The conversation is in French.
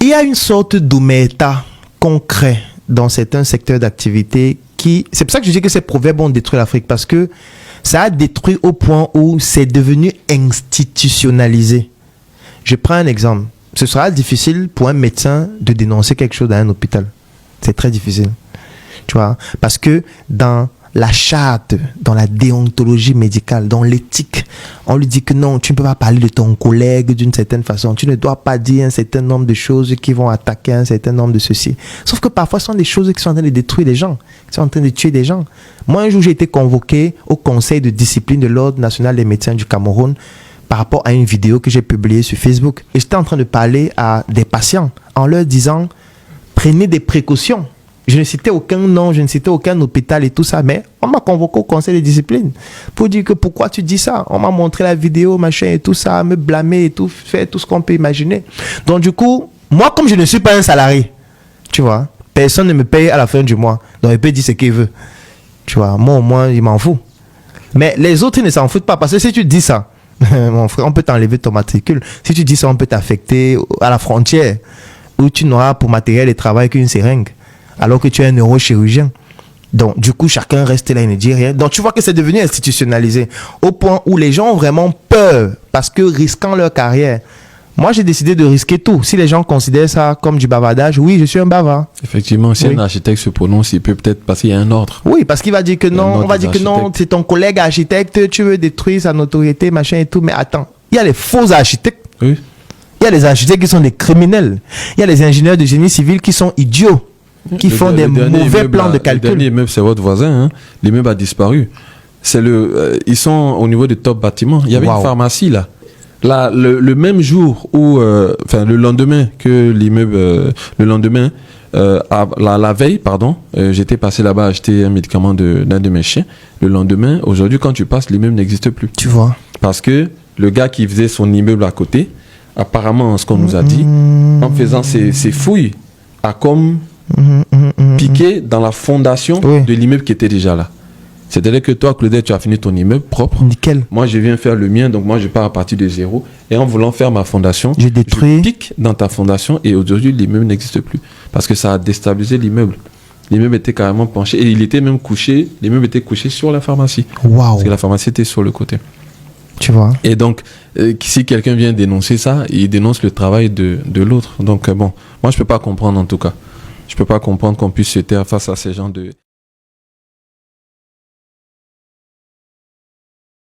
Il y a une sorte d'omerta concret dans certains secteurs d'activité qui... C'est pour ça que je dis que ces proverbes ont détruit l'Afrique, parce que ça a détruit au point où c'est devenu institutionnalisé. Je prends un exemple. Ce sera difficile pour un médecin de dénoncer quelque chose dans un hôpital. C'est très difficile. Tu vois, parce que dans la charte, dans la déontologie médicale, dans l'éthique, on lui dit que non, tu ne peux pas parler de ton collègue d'une certaine façon. Tu ne dois pas dire un certain nombre de choses qui vont attaquer un certain nombre de ceci. Sauf que parfois, ce sont des choses qui sont en train de détruire les gens, qui sont en train de tuer des gens. Moi, un jour, j'ai été convoqué au Conseil de discipline de l'Ordre national des médecins du Cameroun par rapport à une vidéo que j'ai publiée sur Facebook. Et j'étais en train de parler à des patients en leur disant, prenez des précautions. Je ne citais aucun nom, je ne citais aucun hôpital et tout ça, mais on m'a convoqué au conseil de discipline pour dire que pourquoi tu dis ça. On m'a montré la vidéo, machin et tout ça, me blâmer et tout, faire tout ce qu'on peut imaginer. Donc du coup, moi comme je ne suis pas un salarié, tu vois, personne ne me paye à la fin du mois. Donc il peut dire ce qu'il veut. Tu vois, moi au moins, il m'en fout. Mais les autres, ils ne s'en foutent pas, parce que si tu dis ça, mon frère, on peut t'enlever ton matricule. Si tu dis ça, on peut t'affecter à la frontière, où tu n'auras pour matériel de travail qu'une seringue, alors que tu es un neurochirurgien. Donc, du coup, chacun reste là et ne dit rien. Donc, tu vois que c'est devenu institutionnalisé, au point où les gens ont vraiment peur, parce que risquant leur carrière. Moi, j'ai décidé de risquer tout. Si les gens considèrent ça comme du bavardage, oui, je suis un bavard. Effectivement, si oui. Un architecte se prononce, il peut peut-être passer à un ordre. Oui, parce qu'il va dire que non, on va dire que non, c'est ton collègue architecte, tu veux détruire sa notoriété, machin et tout. Mais attends, il y a les faux architectes. Oui. Il y a les architectes qui sont des criminels. Il y a les ingénieurs de génie civil qui sont idiots, qui font des mauvais plans de calcul. Le dernier immeuble, c'est votre voisin. Hein. L'immeuble a disparu. Ils sont au niveau des top bâtiments. Il y avait une pharmacie là. Là, le même jour où, le lendemain que l'immeuble, la veille, pardon, j'étais passé là-bas acheter un médicament d'un de mes chiens. Le lendemain, aujourd'hui, quand tu passes, l'immeuble n'existe plus. Tu vois. Parce que le gars qui faisait son immeuble à côté, apparemment, ce qu'on nous a dit, en faisant ses fouilles, a comme piqué dans la fondation de l'immeuble qui était déjà là. C'est-à-dire que toi, Claudette, tu as fini ton immeuble propre. Nickel. Moi, je viens faire le mien, donc moi, je pars à partir de zéro. Et en voulant faire ma fondation, je pique dans ta fondation et aujourd'hui, l'immeuble n'existe plus. Parce que ça a déstabilisé l'immeuble. L'immeuble était carrément penché et il était même couché, l'immeuble était couché sur la pharmacie. Wow. Parce que la pharmacie était sur le côté. Tu vois. Et donc, si quelqu'un vient dénoncer ça, il dénonce le travail de l'autre. Donc, bon, moi, je peux pas comprendre en tout cas. Je peux pas comprendre qu'on puisse se taire face à ces gens de...